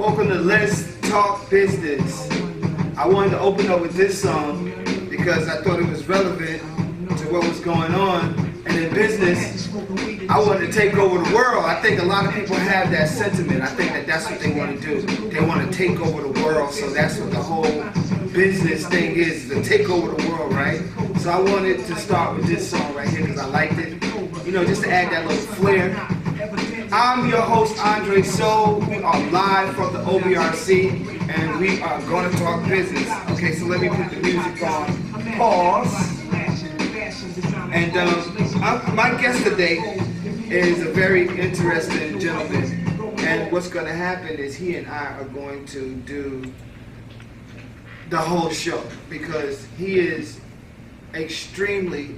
Welcome to Let's Talk Business. I wanted to open up with this song because I thought it was relevant to what was going on. And in business, I wanted to take over the world. I think a lot of people have that sentiment. I think that that's what they want to do. They want to take over the world. So that's what the whole business thing is, to take over the world, right? So I wanted to start with this song right here because I liked it. You know, just to add that little flair. I'm your host, Andre So. We are live from the OBRC, and we are going to talk business. Okay, so let me put the music on pause. And my guest today is a very interesting gentleman. And what's going to happen is he and I are going to do the whole show because he is extremely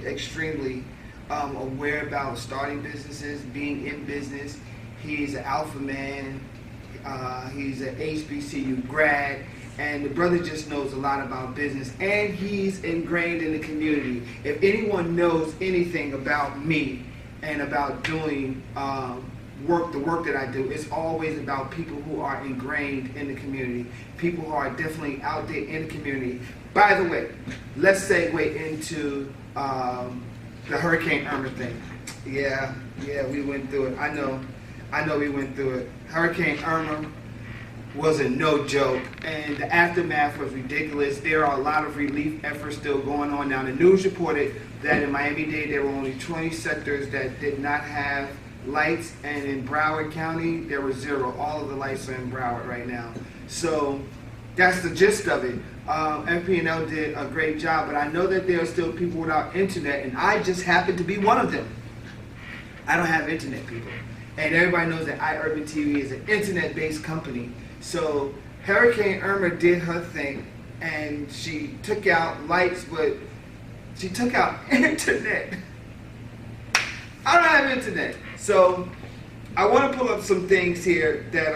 aware about starting businesses, being in business. He's an alpha man. He's an HBCU grad, and the brother just knows a lot about business, and he's ingrained in the community. If anyone knows anything about me and about doing the work that I do, it's always about people who are ingrained in the community, people who are definitely out there in the community. By the way, let's segue into the Hurricane Irma thing. Yeah, we went through it. I know we went through it. Hurricane Irma was a no joke, and the aftermath was ridiculous. There are a lot of relief efforts still going on now. The news reported that in Miami-Dade there were only 20 sectors that did not have lights, and in Broward County there were 0. All of the lights are in Broward right now. So that's the gist of it. FP&L did a great job, but I know that there are still people without internet, and I just happen to be one of them. I don't have internet, people. And everybody knows that iUrban TV is an internet-based company. So Hurricane Irma did her thing, and she took out lights, but she took out internet. I don't have internet. So I want to pull up some things here that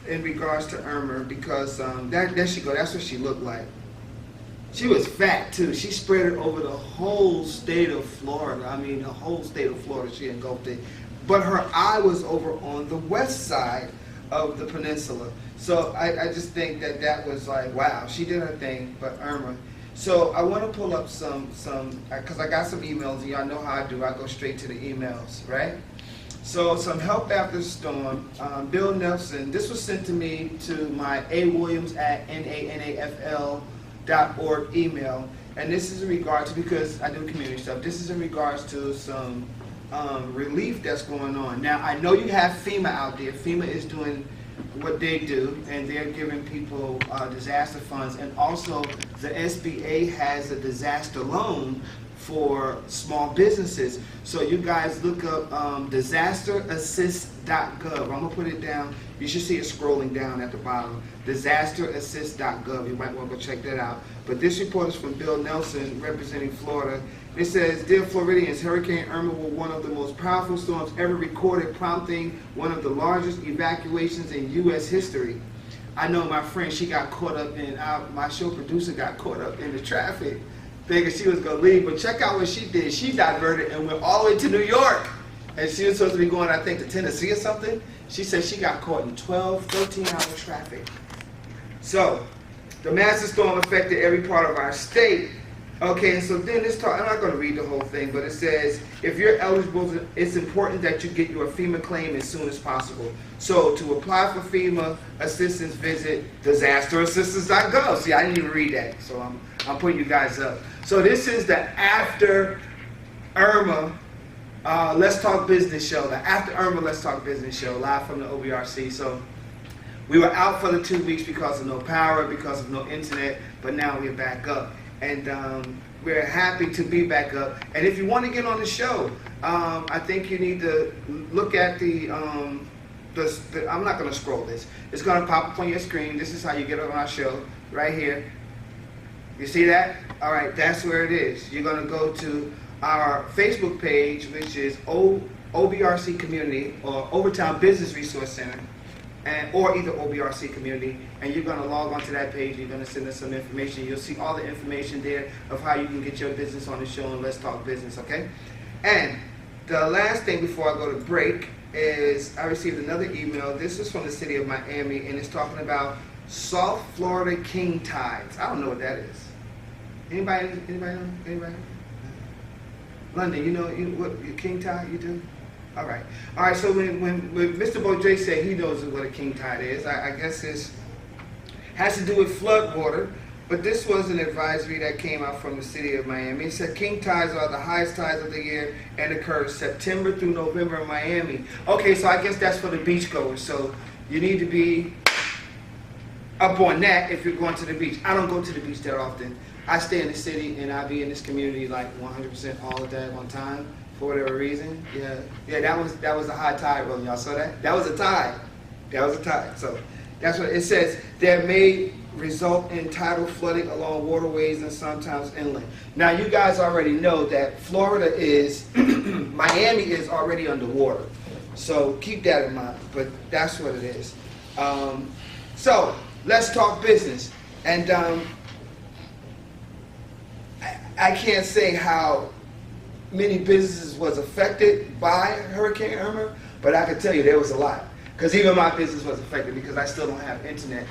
in regards to Irma, because there she go. That's what she looked like. She was fat too. She spread it over the whole state of Florida. I mean, the whole state of Florida she engulfed it. But her eye was over on the west side of the peninsula. So I just think that that was like, wow, she did her thing, but Irma. So I want to pull up some because I got some emails, and y'all know how I do. I go straight to the emails, right? So some help after the storm. Bill Nelson, this was sent to me to my awilliams@nanafl.org email. And this is in regards to, because I do community stuff, this is in regards to some relief that's going on. Now, I know you have FEMA out there. FEMA is doing what they do, and they're giving people disaster funds. And also, the SBA has a disaster loan for small businesses. So you guys look up disasterassist.gov. I'm going to put it down. You should see it scrolling down at the bottom. Disasterassist.gov. You might want to go check that out. But this report is from Bill Nelson, representing Florida. It says, Dear Floridians, Hurricane Irma was one of the most powerful storms ever recorded, prompting one of the largest evacuations in U.S. history. I know my friend, she got caught up in, my show producer got caught up in the traffic, thinking she was going to leave. But check out what she did. She diverted and went all the way to New York. And she was supposed to be going, I think, to Tennessee or something. She said she got caught in 12, 13-hour traffic. So, the massive storm affected every part of our state. Okay, and so then this talk, I'm not going to read the whole thing, but it says, if you're eligible, it's important that you get your FEMA claim as soon as possible. So to apply for FEMA assistance, visit disasterassistance.gov. See, I didn't even read that, so I'm putting you guys up. So this is the after Irma Let's Talk Business show, the after Irma Let's Talk Business show, live from the OBRC. So we were out for the 2 weeks because of no power, because of no internet, but now we're back up. And we're happy to be back up. And if you want to get on the show, I think you need to look at the I'm not going to scroll this. It's going to pop up on your screen. This is how you get on our show, right here. You see that? All right, that's where it is. You're going to go to our Facebook page, which is OBRC Community, or Overtown Business Resource Center, or either OBRC Community, and you're going to log onto that page. You're going to send us some information. You'll see all the information there of how you can get your business on the show and Let's Talk Business, okay? And the last thing before I go to break is I received another email. This is from the city of Miami, and it's talking about South Florida king tides. I don't know what that is. Anybody know? Anybody? London, you know what your king tide you do? All right. So when Mr. Beaudre said he knows what a king tide is, I guess it has to do with flood water. But this was an advisory that came out from the city of Miami. It said king tides are the highest tides of the year and occur September through November in Miami. Okay, so I guess that's for the beachgoers. So you need to be up on that if you're going to the beach. I don't go to the beach that often. I stay in the city and I be in this community like 100% all the day on time for whatever reason. Yeah, that was a high tide rolling. Y'all saw that? That was a tide. So that's what it says. There may result in tidal flooding along waterways and sometimes inland. Now you guys already know that Florida is, Miami is already underwater. So keep that in mind, but that's what it is. So let's talk business. And I can't say how many businesses was affected by Hurricane Irma, but I can tell you there was a lot. Because even my business was affected because I still don't have internet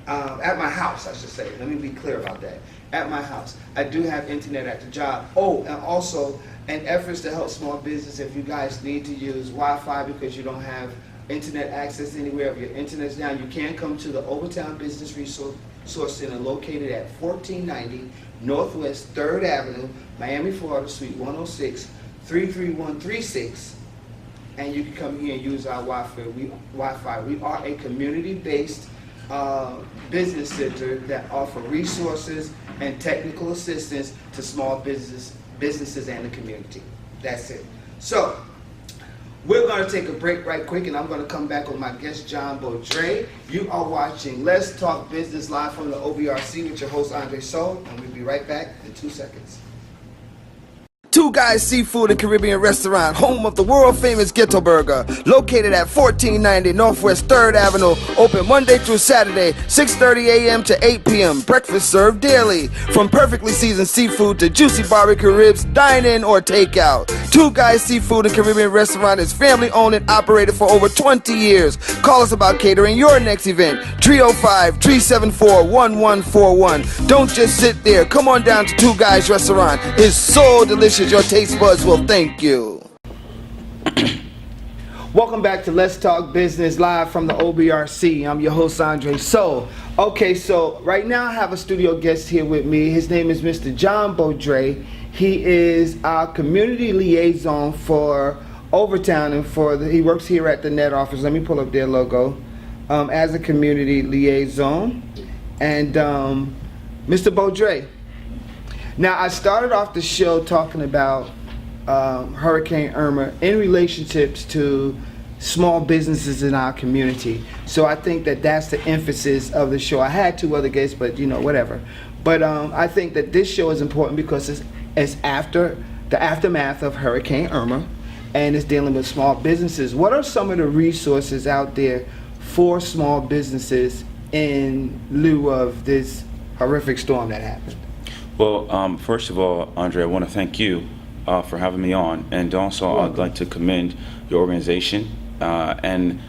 at my house, I should say. Let me be clear about that. At my house. I do have internet at the job. Oh, and also, in efforts to help small business, if you guys need to use Wi-Fi because you don't have internet access anywhere, if your internet's down, you can come to the Overtown Business Resource Center located at 1490 Northwest 3rd Avenue, Miami, Florida, Suite 106, 33136. And you can come here and use our Wi-Fi. We are a community-based business center that offer resources and technical assistance to small businesses and the community. That's it. So we're going to take a break right quick, and I'm going to come back with my guest, John Beaudre. You are watching Let's Talk Business live from the OBRC with your host, Andre Soul, and we'll be right back in 2 seconds. Two Guys Seafood and Caribbean Restaurant, home of the world-famous Ghetto Burger, located at 1490 Northwest 3rd Avenue, open Monday through Saturday, 6:30 a.m. to 8 p.m. Breakfast served daily. From perfectly seasoned seafood to juicy barbecue ribs, dine-in or takeout. Two Guys Seafood and Caribbean Restaurant is family-owned and operated for over 20 years. Call us about catering your next event, 305-374-1141. Don't just sit there. Come on down to Two Guys Restaurant. It's so delicious. Your taste buds will thank you. Welcome back to Let's Talk Business live from the OBRC. I'm your host, Andre Soul. Okay, so right now I have a studio guest here with me. His name is Mr. John Beaudre. He is our community liaison for Overtown, and he works here at the net office. Let me pull up their logo. As a community liaison. And Mr. Beaudre. Now, I started off the show talking about Hurricane Irma in relationships to small businesses in our community. So I think that that's the emphasis of the show. I had two other guests, but whatever. But I think that this show is important because it's after the aftermath of Hurricane Irma, and it's dealing with small businesses. What are some of the resources out there for small businesses in lieu of this horrific storm that happened? Well, first of all, Andre, I want to thank you for having me on, and also I'd like to commend your organization and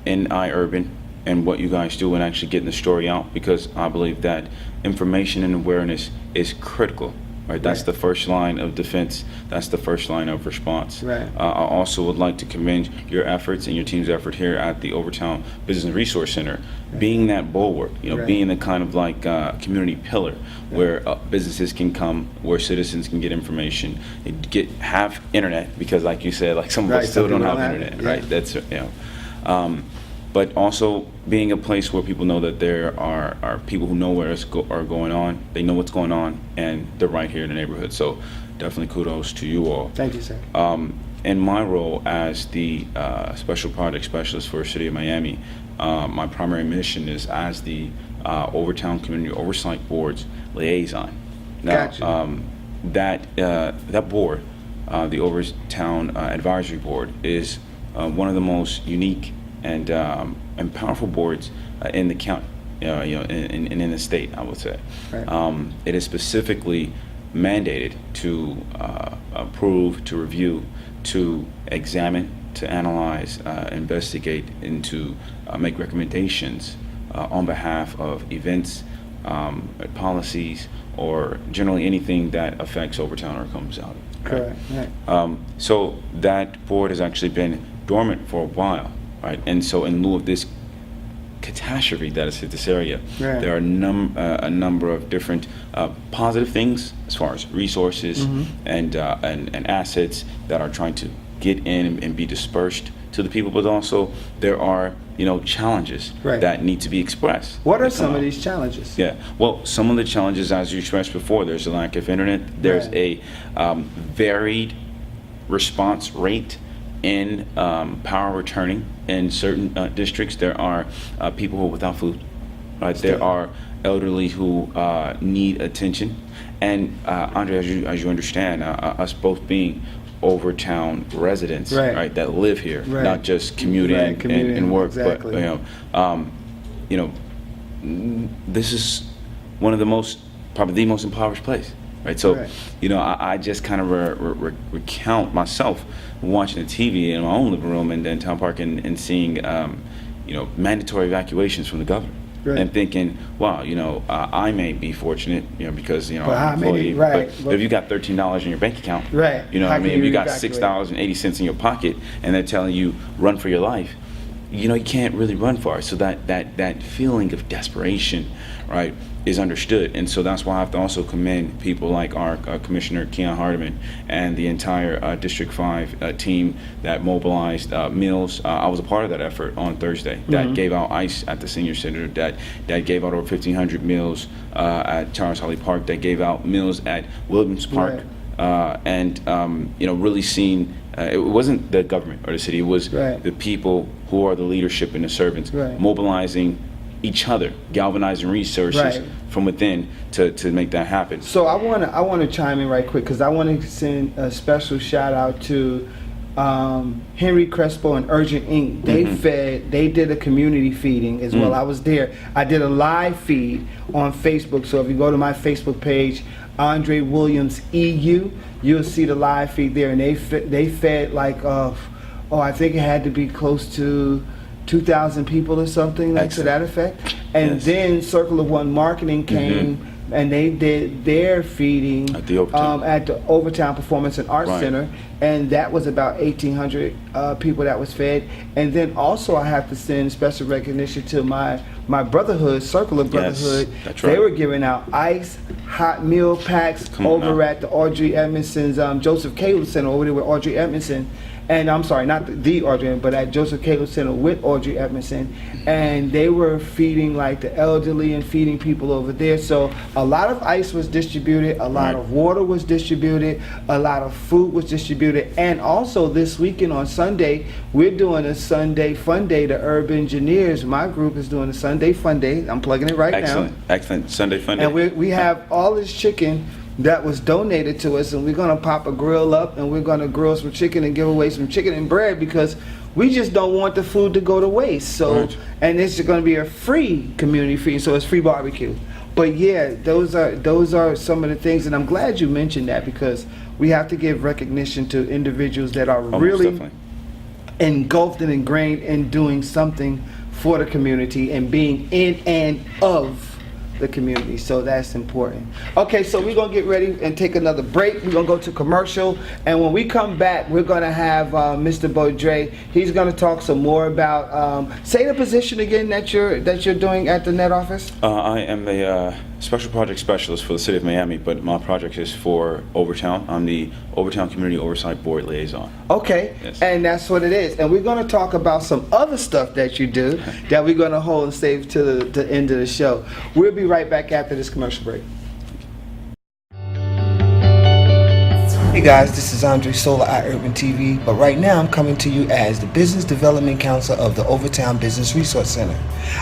NI Urban and what you guys do and actually getting the story out, because I believe that information and awareness is critical. Right, that's the first line of defense. That's the first line of response. Right. I also would like to commend your efforts and your team's effort here at the Overtown Business Resource Center, being that bulwark, being the kind of like community pillar where businesses can come, where citizens can get information, have internet, because like you said, like some of us still don't have internet. Right. That's but also being a place where people know that there are people who know where are going on, they know what's going on, and they're right here in the neighborhood. So definitely kudos to you all. Thank you, sir. In my role as the Special Project Specialist for the City of Miami, my primary mission is as the Overtown Community Oversight Board's liaison. Now, Gotcha. That board, the Overtown Advisory Board, is one of the most unique and powerful boards in the county, in the state, I would say. Right. It is specifically mandated to approve, to review, to examine, to analyze, investigate, and to make recommendations on behalf of events, policies, or generally anything that affects Overtown or comes out. Right? Correct. Right. So that board has actually been dormant for a while, right? And so in lieu of this catastrophe that has hit this area, right, there are a number of different positive things as far as resources and assets that are trying to get in and be dispersed to the people, but also there are challenges that need to be expressed. What are some of these challenges? Yeah, well, some of the challenges, as you expressed before, there's a lack of internet, there's a varied response rate in power returning in certain districts. There are people who are without food, right? There are elderly who need attention, and Andre, as you understand, us both being Overtown residents, right, that live here, not just commute in and work, exactly. But this is one of probably the most impoverished place, right? So, I just kind of recount myself watching the TV in my own living room in Town Park and seeing, mandatory evacuations from the governor. And thinking, wow, I may be fortunate, because I'm an employee. But if you got $13 in your bank account, you know what I mean? If you got $6.80 in your pocket, and they're telling you run for your life, you can't really run far. So that feeling of desperation, right, is understood. And so that's why I have to also commend people like our Commissioner Keon Hardeman and the entire District 5 team that mobilized meals. I was a part of that effort on Thursday that gave out ice at the senior center, that gave out over 1,500 meals at Charles Holly Park, that gave out meals at Williams Park. And really seen it wasn't the government or the city, it was the people who are the leadership and the servants mobilizing each other, galvanizing resources from within to make that happen. So I want to chime in right quick, because I want to send a special shout out to Henry Crespo and Urgent Inc. They did a community feeding as well. I was there. I did a live feed on Facebook. So if you go to my Facebook page, Andre Williams EU, you'll see the live feed there. And they fed like I think it had to be close to 2,000 people or something to that effect. And then Circle of One Marketing came and they did their feeding at the Overtown Performance and Arts Center, and that was about 1,800 people that was fed. And then also I have to send special recognition to my brotherhood, Circle of Brotherhood. That's right. They were giving out ice, hot meal packs over at the Audrey Edmondson's Joseph Caleb Center over there with Audrey Edmondson. And I'm sorry, not the Audrey, but at Joseph Caleb Center with Audrey Edmondson. And they were feeding like the elderly and feeding people over there. So a lot of ice was distributed, a lot of water was distributed, a lot of food was distributed. And also this weekend on Sunday, we're doing a Sunday Fun Day. The Urban Engineers, my group, is doing a Sunday Fun Day. I'm plugging it right now. Excellent. Sunday Fun Day. And we have all this chicken that was donated to us, and we're gonna pop a grill up and we're gonna grill some chicken and give away some chicken and bread, because we just don't want the food to go to waste. So and it's gonna be a free community feed, so it's free barbecue. But yeah, those are some of the things, and I'm glad you mentioned that, because we have to give recognition to individuals that are really engulfed and ingrained in doing something for the community and being in and of the community. So that's important. Okay, so we're gonna get ready and take another break. We're gonna go to commercial, and when we come back, we're gonna have Mr. Baudre. He's gonna talk some more about say the position again that you're doing at the Net Office. I am a special project specialist for the City of Miami, but my project is for Overtown. I'm the Overtown Community Oversight Board Liaison. Okay, and that's what it is. And we're going to talk about some other stuff that you do that we're going to hold and save to the end of the show. We'll be right back after this commercial break. Hey guys, this is Andre Sola at Urban TV, but right now I'm coming to you as the Business Development Counsel of the Overtown Business Resource Center.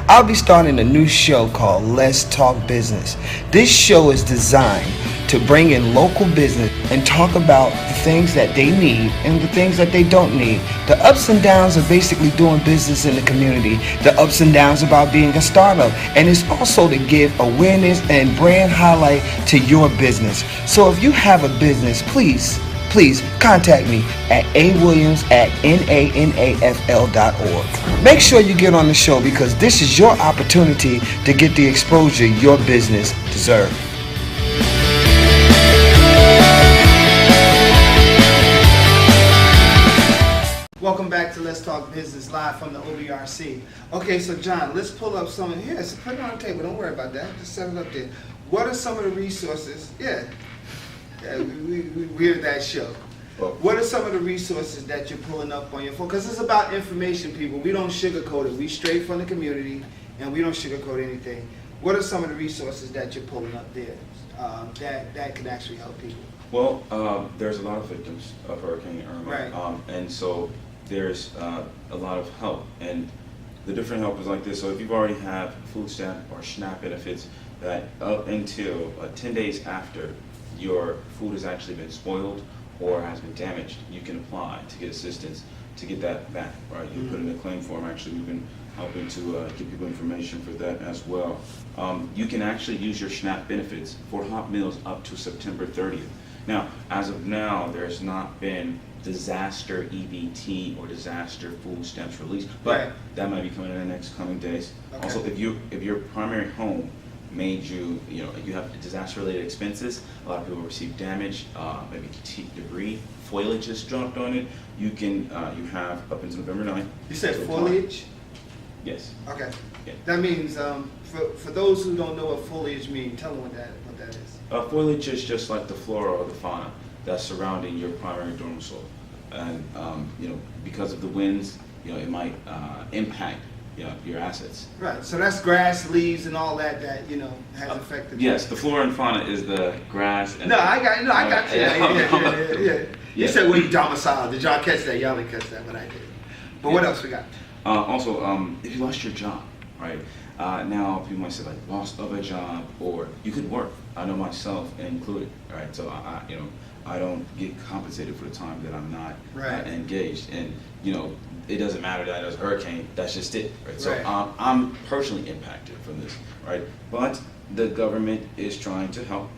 I'll be starting a new show called Let's Talk Business. This show is designed to bring in local business and talk about the things that they need and the things that they don't need. The ups and downs of basically doing business in the community, the ups and downs about being a startup, and it's also to give awareness and brand highlight to your business. So if you have a business, please please contact me at awilliams@nanafl.org. Make sure you get on the show because this is your opportunity to get the exposure your business deserves. Welcome back to Let's Talk Business live from the OBRC. Okay, so John, let's pull up some here. So put it on the table. Don't worry about that. Just set it up there. What are some of the resources? We're that show. What are some of the resources that you're pulling up on your phone? Because it's about information, people. We don't sugarcoat it. We straight from the community, and we don't sugarcoat anything. What are some of the resources that you're pulling up there that can actually help people? Well, there's a lot of victims of Hurricane Irma, Right. And so there's a lot of help, and the different help is like this. So if you've already have food stamp or SNAP benefits, that up until 10 days after your food has actually been spoiled or has been damaged, you can apply to get assistance to get that back, right? You put in a claim form. Actually, we've been helping to give people information for that as well. You can actually use your SNAP benefits for hot meals up to September 30th. Now, as of now, there's not been disaster EBT or disaster food stamps released, but Right. that might be coming in the next coming days. Okay. Also, if your primary home made you have disaster-related expenses, a lot of people receive damage, maybe debris, foliage just dropped on it, you have up until November 9th. You said to apply. foliage? Yes. Okay. Yeah. That means, for those who don't know what foliage means, tell them what that is. Foliage is just like the flora or the fauna that's surrounding your primary dorm soil, and because of the winds, it might impact your assets. Right. So that's grass, leaves, and all that has affected. Yes, the flora and fauna is the grass. And I got you. Yeah. You Yeah. said where you domicile. Did y'all catch that? Y'all didn't catch that, but I did. But what else we got? Also, if you lost your job, right? Now people might say like loss of a job, or you could work. I know myself included, right? So I don't get compensated for the time that I'm not engaged, and it doesn't matter that there's a hurricane. That's just it, right? So I'm personally impacted from this, right? But the government is trying to help,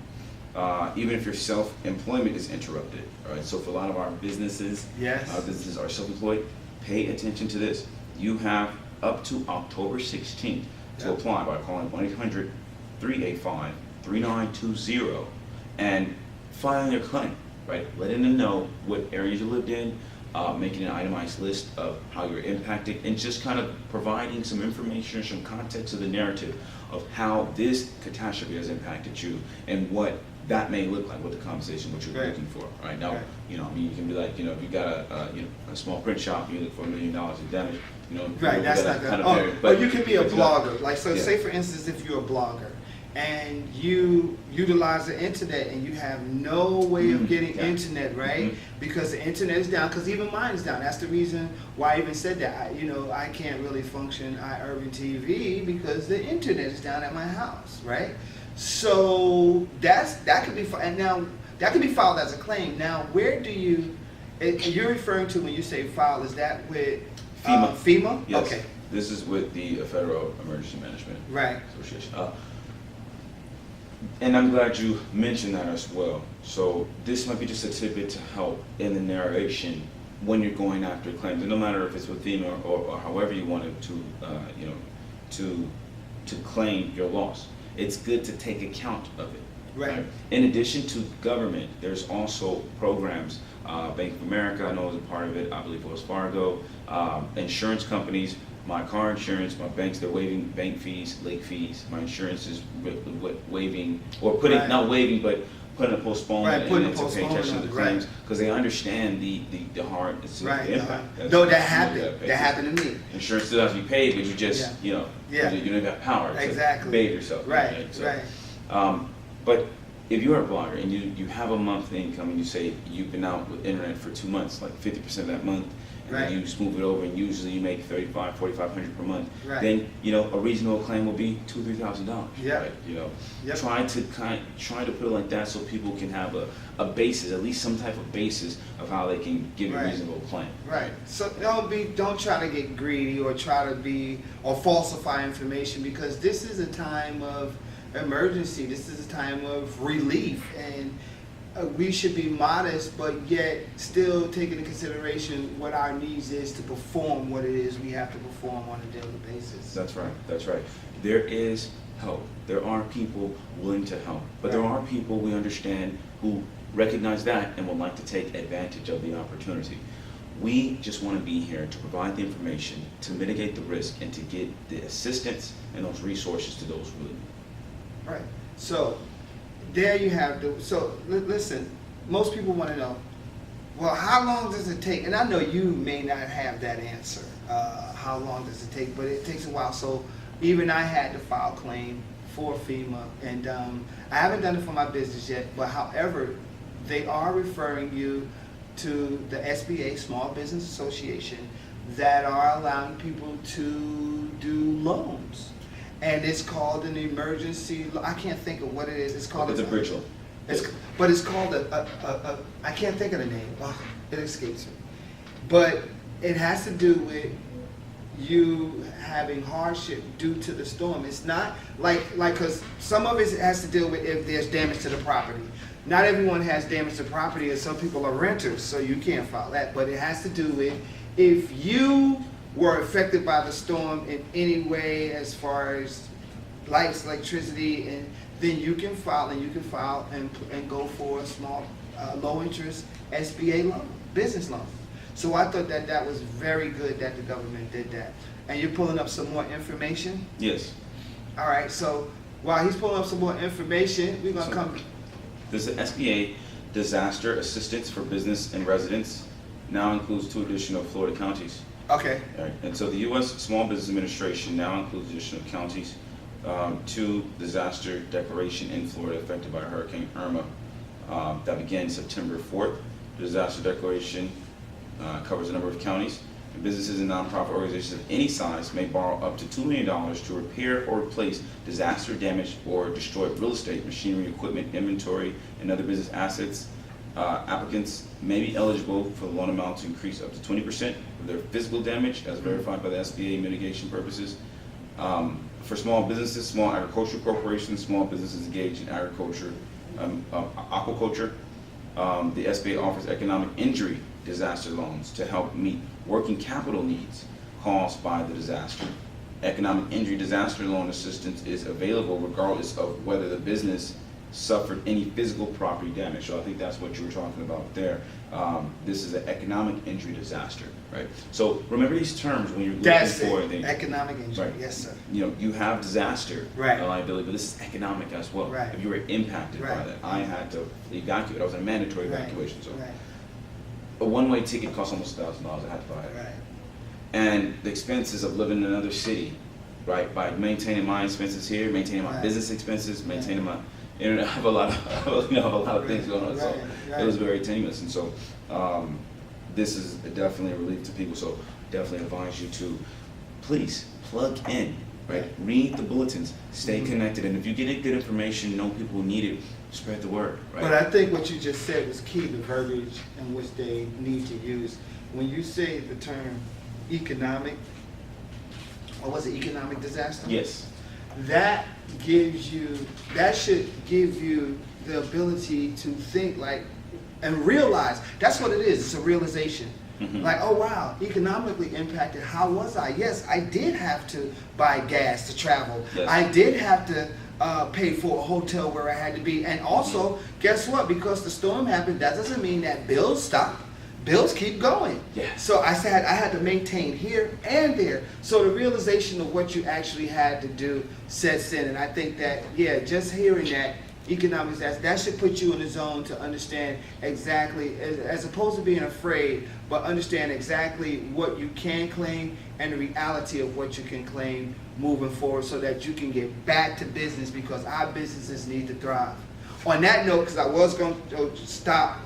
even if your self-employment is interrupted, right? So for a lot of our businesses, our businesses are self-employed. Pay attention to this. You have up to October 16th to apply by calling 1-800-385-3920 and filing your claim, right? Letting them know what areas you lived in, making an itemized list of how you're impacted, and just kind of providing some information, some context of the narrative of how this catastrophe has impacted you and what that may look like, what the compensation, what you're looking for, right? Now, you can be like, if you got a small print shop, you look for $1 million in damage, Right, that's not good. But you can be a blogger. Like, so say for instance, if you're a blogger and you utilize the internet and you have no way of getting internet, right? Because the internet is down, because even mine is down. That's the reason why I even said that. I can't really function Urban TV because the internet is down at my house, right? So that could be, and now that could be filed as a claim. Now, where do you're referring to when you say file? Is that with FEMA? FEMA? Yes. Okay. This is with the Federal Emergency Management Association. And I'm glad you mentioned that as well. So this might be just a tidbit to help in the narration when you're going after claims, and no matter if it's with FEMA or however you wanted to claim your loss. It's good to take account of it. Right. In addition to government, there's also programs. Bank of America, I know, is a part of it. I believe Wells Fargo. Insurance companies, my car insurance, my banks, they're waiving bank fees, late fees. My insurance is waiving, or not waiving, but putting a postponement and to pay attention to the claims, because they understand the hard impact. No, that happened. That happened to me. Insurance still has to be paid, but you just you don't even have power to bathe yourself. But if you're a blogger and you have a monthly income and you say you've been out with internet for 2 months, like 50% of that month, and then you smooth it over and usually you make $3,500, $4,500 per month, then a reasonable claim will be $2,000-$3,000. Right? Try to put it like that so people can have a basis, at least some type of basis of how they can give a reasonable claim. Right. So don't try to get greedy or falsify information, because this is a time of emergency. This is a time of relief, and we should be modest, but yet still take into consideration what our needs is to perform what it is we have to perform on a daily basis. That's right. That's right. There is help. There are people willing to help, but there are people we understand who recognize that and would like to take advantage of the opportunity. We just want to be here to provide the information, to mitigate the risk, and to get the assistance and those resources to those who really need. Right. So there you have listen, most people want to know, well, how long does it take? And I know you may not have that answer. How long does it take? But it takes a while. So even I had to file claim for FEMA, and I haven't done it for my business yet. But however, they are referring you to the SBA, Small Business Association, that are allowing people to do loans. And it's called an emergency, I can't think of what it is. It's called a bridge loan. But it's called I can't think of the name. Oh, it escapes me. But it has to do with you having hardship due to the storm. It's not because some of it has to deal with if there's damage to the property. Not everyone has damage to property, and some people are renters, so you can't file that. But it has to do with if you were affected by the storm in any way as far as lights, electricity, and then you can file and go for a small, low interest SBA loan, business loan. So I thought that was very good that the government did that. And you're pulling up some more information? Yes. All right, so while he's pulling up some more information, we're going to come. This SBA Disaster Assistance for Business and Residents now includes 2 additional Florida counties. Okay. All right. And so the U.S. Small Business Administration now includes additional counties, 2 disaster declaration in Florida affected by Hurricane Irma that began September 4th. The disaster declaration covers a number of counties. And businesses and nonprofit organizations of any size may borrow up to $2 million to repair or replace disaster damaged or destroyed real estate, machinery, equipment, inventory, and other business assets. Applicants may be eligible for the loan amount to increase up to 20% of their physical damage as verified by the SBA mitigation purposes. For small businesses, small agricultural corporations, small businesses engaged in agriculture, aquaculture, the SBA offers economic injury disaster loans to help meet working capital needs caused by the disaster. Economic injury disaster loan assistance is available regardless of whether the business suffered any physical property damage. So I think that's what you were talking about there. This is an economic injury disaster, right? So remember these terms when you're looking for anything. Economic injury, right. Yes, sir. You have disaster liability, but this is economic as well. Right. If you were impacted by that, I had to evacuate. I was in a mandatory evacuation. So a one-way ticket costs almost $1,000. I had to buy it. Right. And the expenses of living in another city, right? By maintaining my expenses here, maintaining my business expenses, maintaining my internet, I have a lot of things going on. So it was very tenuous, and so this is definitely a relief to people. So definitely advise you to please plug in, right? Read the bulletins, stay connected, and if you get good information, know people need it, spread the word, right? But I think what you just said was key, the verbiage in which they need to use. When you say the term economic, or was it economic disaster? Yes. That should give you the ability to think and realize, that's what it is, it's a realization. Like, oh wow, economically impacted, how was I? Yes, I did have to buy gas to travel. Yes. I did have to pay for a hotel where I had to be. And also, guess what? Because the storm happened, that doesn't mean that bills stop. Bills keep going. Yeah. So I said I had to maintain here and there. So the realization of what you actually had to do sets in. And I think that, just hearing that economics, that should put you in the zone to understand exactly, as opposed to being afraid, but understand exactly what you can claim and the reality of what you can claim moving forward so that you can get back to business, because our businesses need to thrive. On that note, because I was going to stop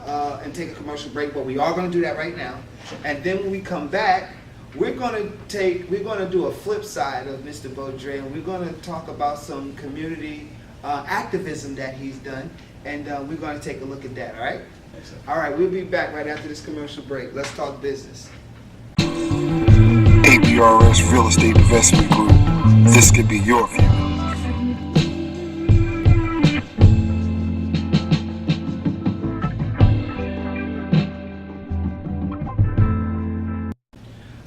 and take a commercial break, but we are going to do that right now. And then when we come back, we're going to do a flip side of Mr. Baudry, and we're going to talk about some community activism that he's done, and we're going to take a look at that, all right? Excellent. All right, we'll be back right after this commercial break. Let's talk business. OBRC Real Estate Investment Group. This could be your view.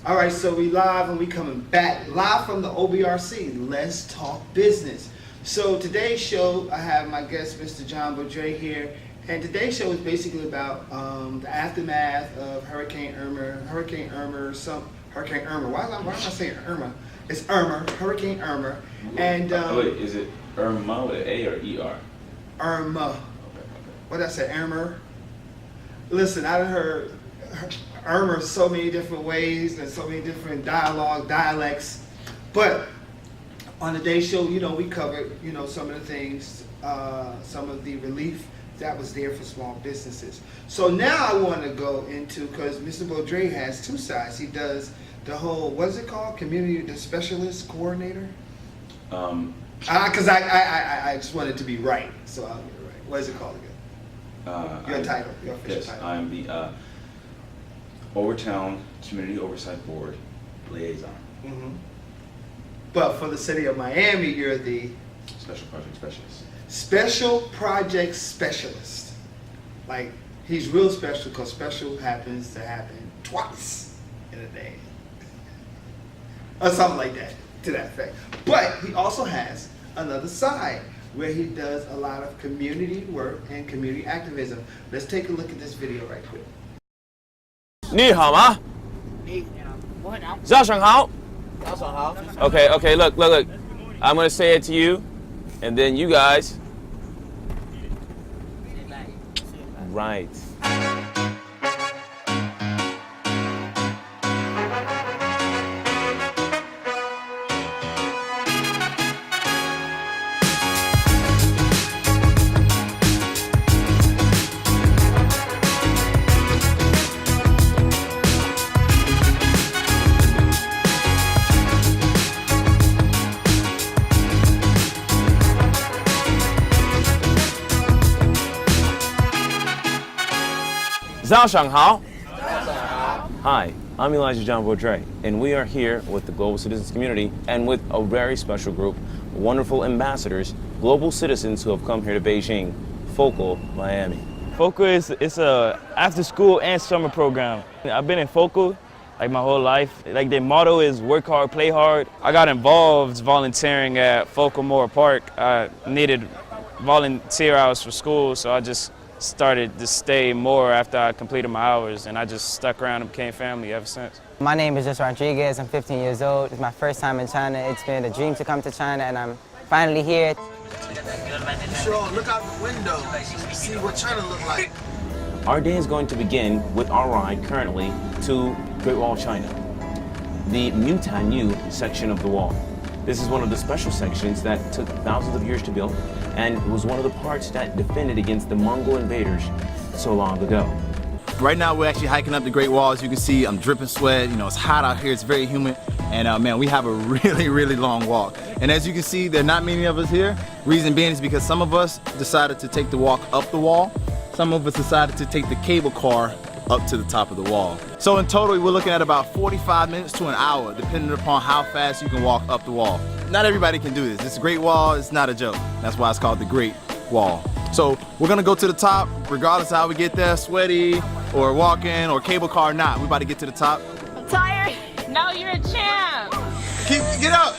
All right, so we live and we coming back live from the OBRC. Let's talk business. So today's show, I have my guest, Mr. John Baudre here, and today's show is basically about the aftermath of Hurricane Irma. Hurricane Irma. Why am I saying Irma? It's Irma. Hurricane Irma. And wait, is it Irma with A or ER? Irma. What did I say? Irma. Listen, I heard Irma so many different ways and so many different dialects, but on today's show, we covered, some of the things, some of the relief that was there for small businesses. So now I want to go into, because Mr. Baudre has two sides. He does the whole, what is it called? The specialist coordinator? Because I just want it to be right, so I'll get it right. What is it called again? Your official yes, title. I'm the Overtown Community Oversight Board liaison. Mm-hmm. But for the city of Miami, you're the Special Project Specialist. Special Project Specialist. Like, he's real special because special happens to happen twice in a day. Or something like that, to that effect. But he also has another side where he does a lot of community work and community activism. Let's take a look at this video right quick. 你好吗？早上好。Okay, look. I'm gonna say it to you, and then you guys. Right. Hi, I'm Elijah John Baudre, and we are here with the global citizens community and with a very special group, wonderful ambassadors, global citizens who have come here to Beijing, Focal, Miami. Focal it's a after-school and summer program. I've been in Focal like my whole life. Like their motto is work hard, play hard. I got involved volunteering at Focal Moore Park. I needed volunteer hours for school, so I just started to stay more after I completed my hours, and I just stuck around and became family ever since. My name is Jess Rodriguez. I'm 15 years old. It's my first time in China. It's been a dream to come to China, and I'm finally here. Sure, look out the window, see what China look like. Our day is going to begin with our ride currently to Great Wall of China, the Mutanyu section of the wall. This is one of the special sections that took thousands of years to build, and was one of the parts that defended against the Mongol invaders so long ago. Right now we're actually hiking up the Great Wall. As you can see, I'm dripping sweat. It's hot out here, it's very humid, and man, we have a really long walk. And as you can see, there are not many of us here. Reason being is because some of us decided to take the walk up the wall. Some of us decided to take the cable car up to the top of the wall. So in total, we're looking at about 45 minutes to an hour, depending upon how fast you can walk up the wall. Not everybody can do this. It's a Great Wall, it's not a joke. That's why it's called the Great Wall. So we're gonna go to the top, regardless of how we get there, sweaty, or walking, or cable car or not. We're about to get to the top. I'm tired. No, you're a champ. Get up!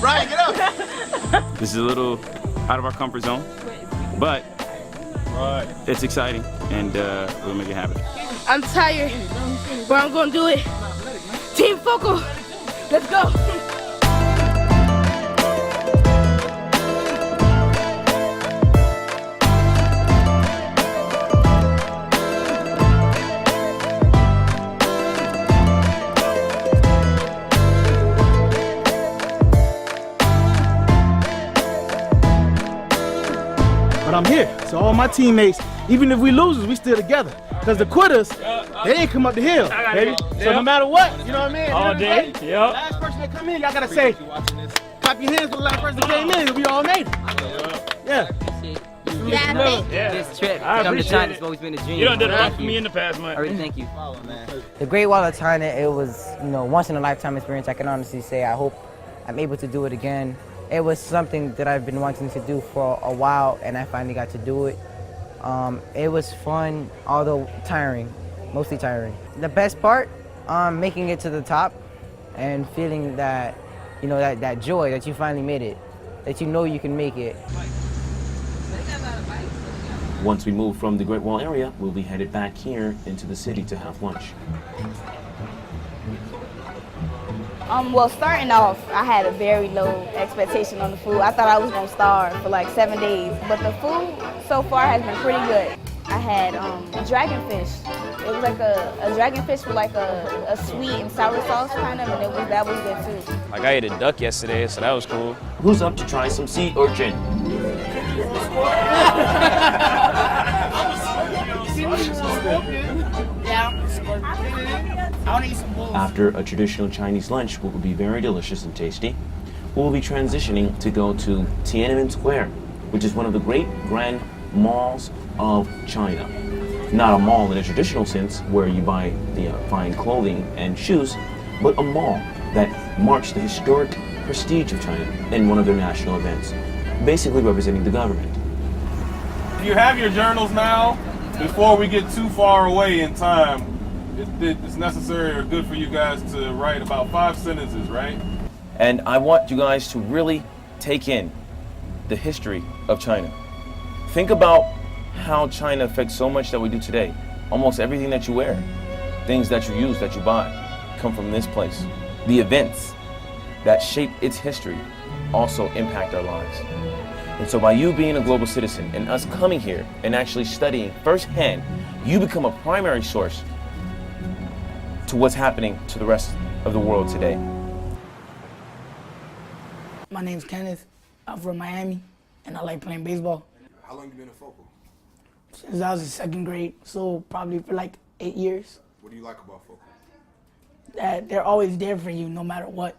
Brian, get up! This is a little out of our comfort zone, but it's exciting, and we'll make it happen. I'm tired, but I'm gonna do it. Team Focal, let's go. But I'm here, so all my teammates, even if we losers, we still together. Because the quitters, they ain't come up the hill, baby. So no matter what, you know what I mean? All day, yep. Last person that come in, y'all gotta say, clap your hands for the last person that came in, we all made it. Yeah. This trip I to come to appreciate China it. has always been a dream. You done did a lot Thank for you. me in the past, man. I really thank you. The Great Wall of China, it was, once in a lifetime experience. I can honestly say I hope I'm able to do it again. It was something that I've been wanting to do for a while, and I finally got to do it. It was fun, although tiring, mostly tiring. The best part Making it to the top and feeling that, you know, that joy that you finally made it, that you know you can make it. Once we move from the Great Wall area, we'll be headed back here into the city to have lunch. Well, starting off, I had a very low expectation on the food. I thought I was gonna starve for like 7 days, but the food so far has been pretty good. I had dragonfish. It was like a dragonfish with like a sweet and sour sauce kind of, and that was good too. Like I ate a duck yesterday, so that was cool. Who's up to try some sea urchin? After a traditional Chinese lunch, which will be very delicious and tasty, we'll be transitioning to go to Tiananmen Square, which is one of the great grand malls of China. Not a mall in a traditional sense where you buy the fine clothing and shoes, but a mall that marks the historic prestige of China in one of their national events, basically representing the government. You have your journals now. Before we get too far away in time, it's necessary or good for you guys to write about 5 sentences, right? And I want you guys to really take in the history of China. Think about how China affects so much that we do today. Almost everything that you wear, things that you use, that you buy, come from this place. The events that shape its history also impact our lives. And so by you being a global citizen and us coming here and actually studying firsthand, you become a primary source to what's happening to the rest of the world today. My name's Kenneth. I'm from Miami, and I like playing baseball. How long you been in Focal? Since I was in 2nd grade, so probably for like 8 years. What do you like about Focal? That they're always there for you no matter what.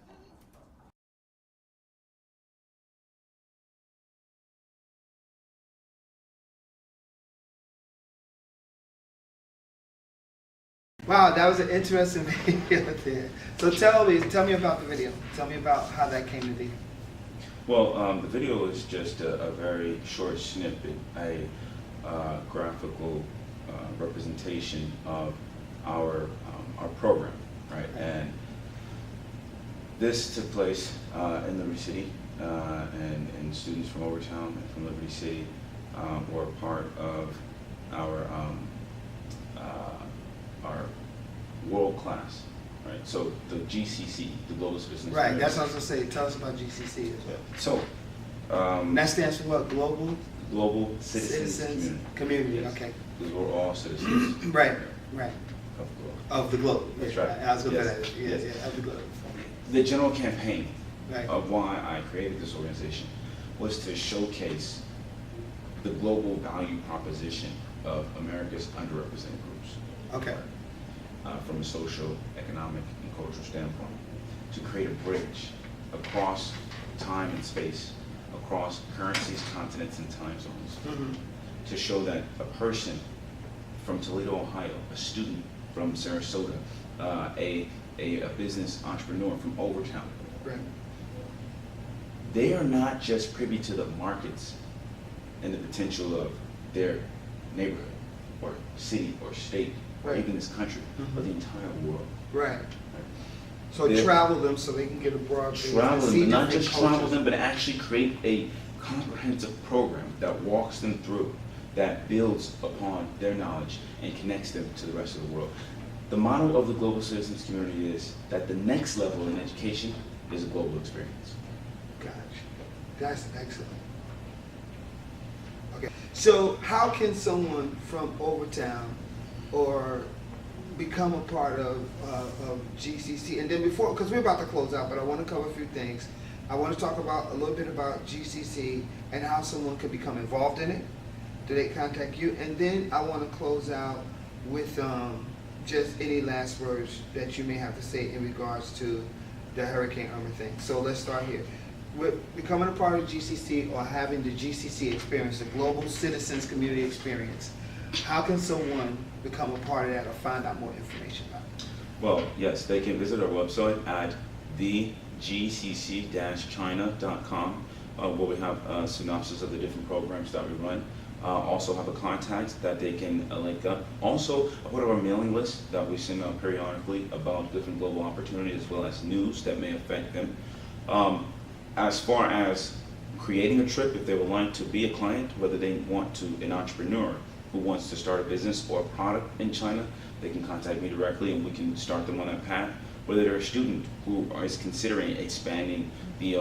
Wow, that was an interesting video there. So tell me about the video. Tell me about how that came to be. Well, the video is just a very short snippet, a graphical representation of our program, right? And this took place in Liberty City, and students from Overtown and from Liberty City were part of our world class, right? So the GCC, the Global Citizens. Right, that's what I was gonna say. Tell us about GCC as well. So that stands for what? Global Citizens Community. Yes. Okay. Because we're all citizens. Right. Of the globe. Of the globe. That's right. I was gonna Yes. say that. Yes. Of the globe. The general campaign Right. of why I created this organization was to showcase the global value proposition of America's underrepresented groups. Okay. From a social, economic, and cultural standpoint, to create a bridge across time and space, across currencies, continents, and time zones, to show that a person from Toledo, Ohio, a student from Sarasota, a business entrepreneur from Overtown, right. They are not just privy to the markets and the potential of their neighborhood or city or state, or even this country, but the entire world. Right. So travel them so they can get a broad view. Travel them, not just travel them, but actually create a comprehensive program that walks them through, that builds upon their knowledge and connects them to the rest of the world. The motto of the Global Citizens community is that the next level in education is a global experience. Gotcha. That's excellent. Okay. So how can someone from Overtown or become a part of GCC? And then before, because we're about to close out, but I want to cover a few things. I want to talk about a little bit about GCC and how someone could become involved in it. Do they contact you? And then I want to close out with just any last words that you may have to say in regards to the Hurricane Irma thing. So let's start here. With becoming a part of GCC or having the GCC experience, the Global Citizens Community Experience, how can someone become a part of that or find out more information about it? Well, yes, they can visit our website at thegcc-china.com, where we have a synopsis of the different programs that we run. Also have a contact that they can link up. Also, a part of our mailing list that we send out periodically about different global opportunities as well as news that may affect them. As far as creating a trip, if they would like to be a client, whether they want to, an entrepreneur who wants to start a business or a product in China, they can contact me directly and we can start them on that path. Whether they're a student who is considering expanding the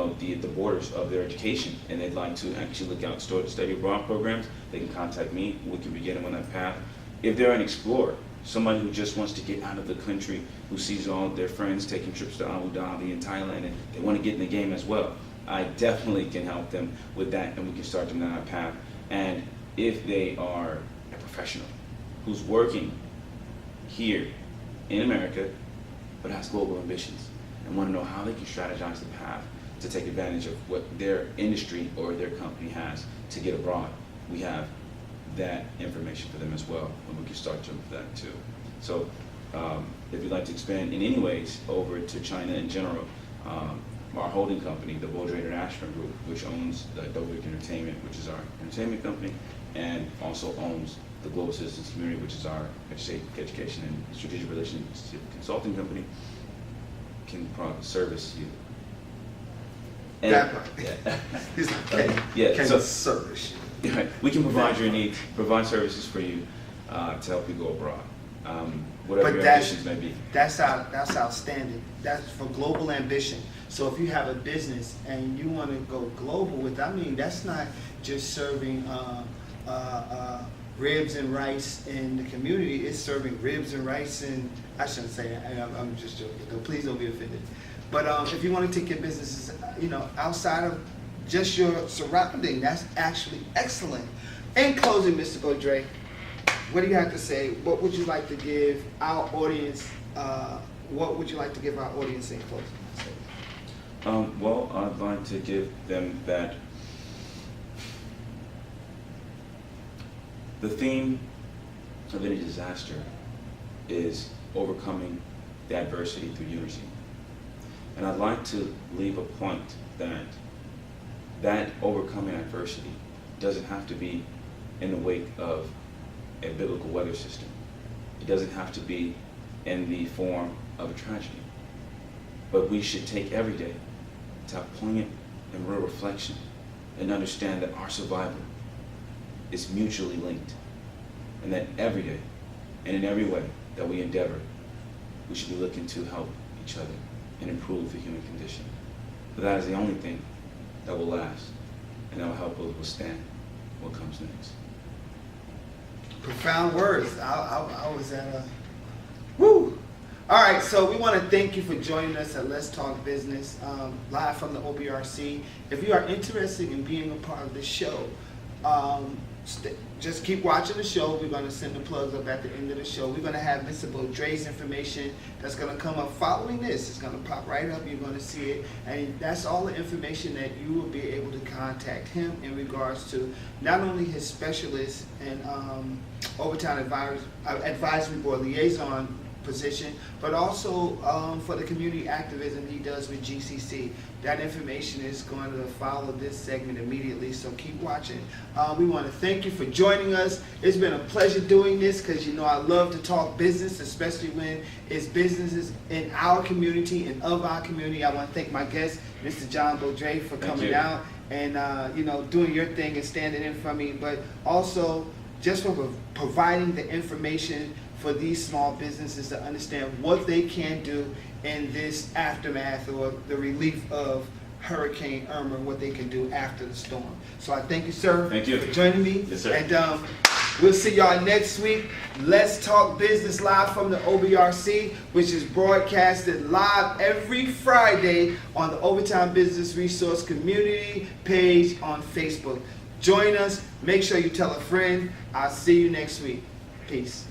borders of their education and they'd like to actually look out study abroad programs, they can contact me. We can begin them on that path. If they're an explorer, somebody who just wants to get out of the country, who sees all of their friends taking trips to Abu Dhabi and Thailand, and they want to get in the game as well, I definitely can help them with that, and we can start them down that path. And if they are a professional who's working here in America but has global ambitions and want to know how they can strategize the path to take advantage of what their industry or their company has to get abroad, we have that information for them as well, and we can start them with that too. So if you'd like to expand in any ways over to China in general, our holding company, the Boldre International Group, which owns the Dovic Entertainment, which is our entertainment company, and also owns the Global Citizens Community, which is our education and strategic relationship consulting company, can service you. And, That part. Yeah. He's like, can service you. Right. We can provide your needs, provide services for you to help you go abroad. Whatever your ambitions may be. That's outstanding. That's for global ambition. So if you have a business and you want to go global with, I mean, that's not just serving ribs and rice in the community. It's serving ribs and rice in, I shouldn't say that. I'm just joking. So please don't be offended. But if you want to take your businesses, outside of just your surrounding, that's actually excellent. In closing, Mr. Boldre, what do you have to say? What would you like to give our audience? What would you like to give our audience in closing? Well, I'd like to give them that the theme of any disaster is overcoming the adversity through unity. And I'd like to leave a point that overcoming adversity doesn't have to be in the wake of a biblical weather system. It doesn't have to be in the form of a tragedy. But we should take every day to have poignant and real reflection and understand that our survival is mutually linked, and that every day and in every way that we endeavor, we should be looking to help each other and improve the human condition. But that is the only thing that will last and that will help us withstand what comes next. Profound words. I was at a, woo! All right, so we want to thank you for joining us at Let's Talk Business, live from the OBRC. If you are interested in being a part of this show, just keep watching the show. We're going to send the plugs up at the end of the show. We're going to have Mr. Boldre's information that's going to come up following this. It's going to pop right up. You're going to see it. And that's all the information that you will be able to contact him in regards to not only his specialist and Overtown Advisory Board liaison position, but also for the community activism he does with GCC. That information is going to follow this segment immediately, so keep watching. We want to thank you for joining us. It's been a pleasure doing this because I love to talk business, especially when it's businesses in our community and of our community. I want to thank my guest, Mr. John Boldre, for coming out and doing your thing and standing in for me, but also just for providing the information for these small businesses to understand what they can do in this aftermath or the relief of Hurricane Irma, what they can do after the storm. So I thank you, sir, for joining me. Yes, sir. And we'll see y'all next week. Let's Talk Business live from the OBRC, which is broadcasted live every Friday on the Overtown Business Resource Community page on Facebook. Join us. Make sure you tell a friend. I'll see you next week. Peace.